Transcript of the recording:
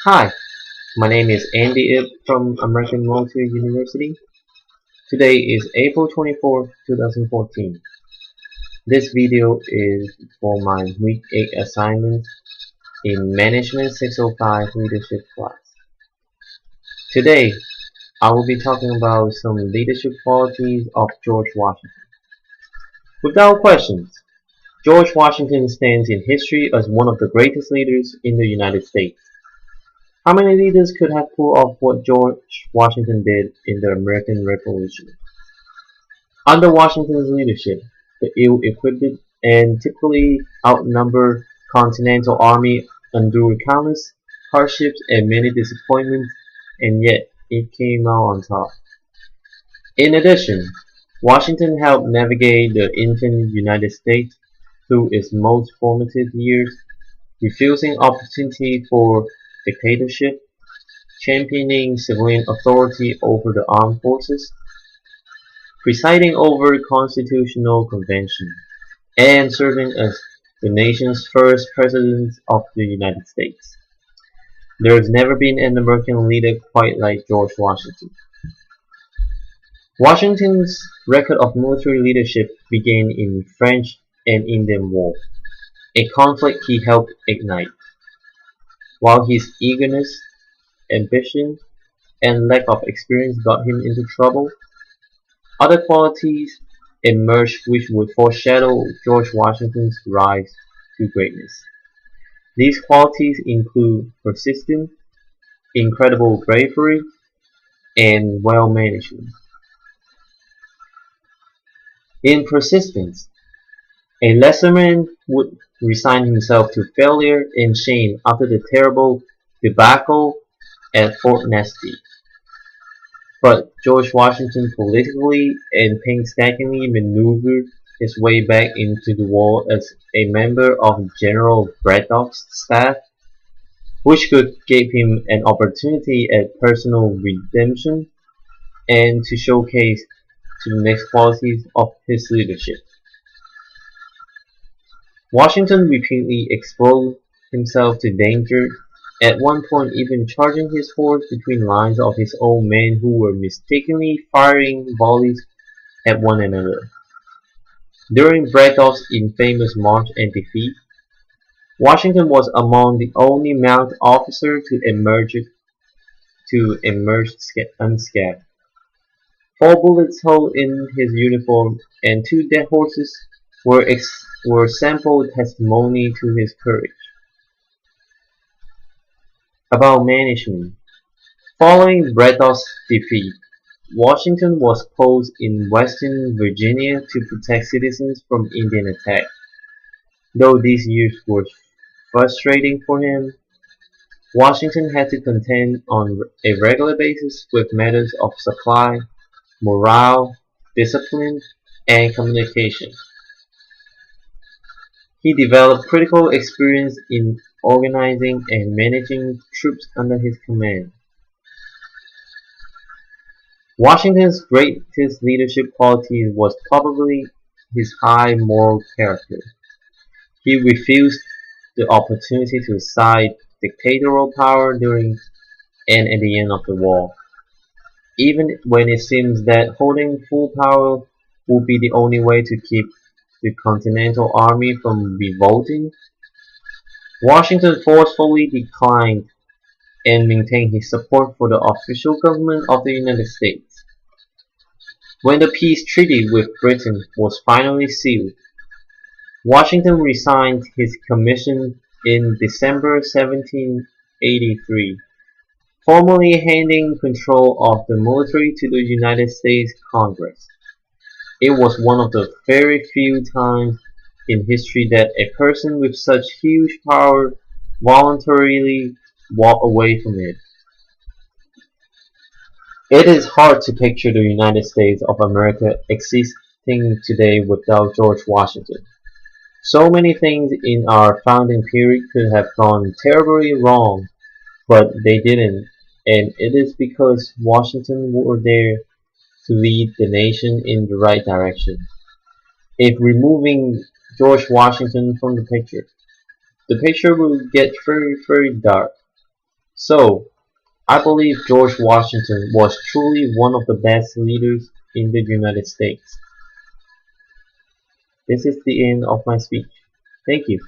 Hi, my name is Andy Ip from American Multi University. Today is April 24th, 2014. This video is for my Week 8 assignment in Management 605 Leadership class. Today, I will be talking about some leadership qualities of George Washington. Without questions, George Washington stands in history as one of the greatest leaders in the United States. How many leaders could have pulled off what George Washington did in the American Revolution? Under Washington's leadership, the ill-equipped and typically outnumbered Continental Army endured countless hardships and many disappointments, and yet it came out on top. In addition, Washington helped navigate the infant United States through its most formative years, refusing opportunity for dictatorship, championing civilian authority over the armed forces, presiding over constitutional convention, and serving as the nation's first president of the United States. There has never been an American leader quite like George Washington. Washington's record of military leadership began in French and Indian War, a conflict he helped ignite. While his eagerness, ambition, and lack of experience got him into trouble, other qualities emerged which would foreshadow George Washington's rise to greatness. These qualities include persistence, incredible bravery, and well management. In persistence, a lesser man would resign himself to failure and shame after the terrible debacle at Fort Nasty. But George Washington politically and painstakingly maneuvered his way back into the war as a member of General Braddock's staff, which could give him an opportunity at personal redemption and to showcase to the next qualities of his leadership. Washington repeatedly exposed himself to danger, at one point even charging his horse between lines of his own men who were mistakenly firing volleys at one another. During Braddock's infamous march and defeat, Washington was among the only mounted officers to emerge unscathed. 4 bullets holes in his uniform and 2 dead horses were sample testimony to his courage. About management. Following Braddock's defeat, Washington was posted in Western Virginia to protect citizens from Indian attack. Though these years were frustrating for him, Washington had to contend on a regular basis with matters of supply, morale, discipline, and communication. He developed critical experience in organizing and managing troops under his command. Washington's greatest leadership quality was probably his high moral character. He refused the opportunity to cede dictatorial power during and at the end of the war, even when it seems that holding full power would be the only way to keep the Continental Army from revolting. Washington forcefully declined and maintained his support for the official government of the United States. When the peace treaty with Britain was finally sealed, Washington resigned his commission in December 1783, formally handing control of the military to the United States Congress. It was one of the very few times in history that a person with such huge power voluntarily walked away from it. It is hard to picture the United States of America existing today without George Washington. So many things in our founding period could have gone terribly wrong, but they didn't, and it is because Washington were there to lead the nation in the right direction. If removing George Washington from the picture will get very, very dark. So, I believe George Washington was truly one of the best leaders in the United States. This is the end of my speech. Thank you.